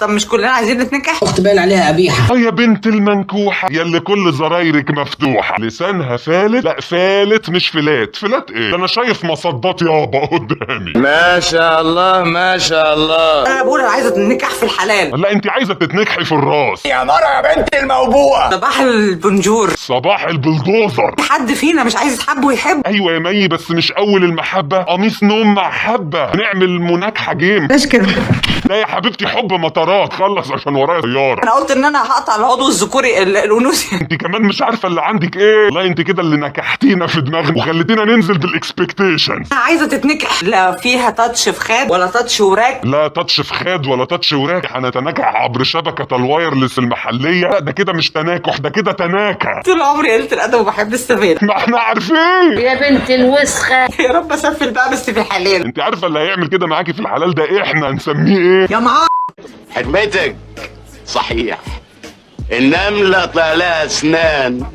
طب مش كلنا عايزين نتنكح؟ اخت باين عليها قبيحه. يا بنت المنكوحه يلي كل زرايرك مفتوحه، لسانها فالت. لا فالت مش فلات. فلات ايه؟ ده انا شايف مصدات يابا قدامي. ما شاء الله ما شاء الله. انا بقول انا عايزه تتنكح في الحلال. لا انت عايزه تتنكحي في الراس. يا مرة يا بنت الموبوءة. صباح البونجور. صباح البلدوزر. حد فينا مش عايز يتحب ويحب؟ ايوه يا مي، بس مش اول المحبه قميص نوم مع حبه. نعمل مناكحه جيم. ليش كده؟ لا يا حبيبتي، حب مطارات. خلص عشان ورايا طياره. انا قلت ان انا هقطع العضو الذكوري الانوثي. انت كمان مش عارفه اللي عندك ايه. والله انت كده اللي نكحتينا في دماغنا وخليتينا ننزل بالاكسبكتيشن. انا عايزه تتنكح، لا فيها تاتش في خاد ولا تاتش وراك. لا تاتش في خاد ولا تاتش وراك. هنتناكح عبر شبكه الوايرلس المحليه. لا ده كده مش تناكح، ده كده تناكه. طول عمري قلت الادب وبحب السفينه. ما احنا عارفين. يا بنت الوسخة. يا رب اسفل بقى بس في الحلال. انت عارفه اللي هيعمل كده معاكي في الحلال ده احنا هنسميه ايه؟ يا معاه حكمتك صحيح، النملة طلع لها اسنان.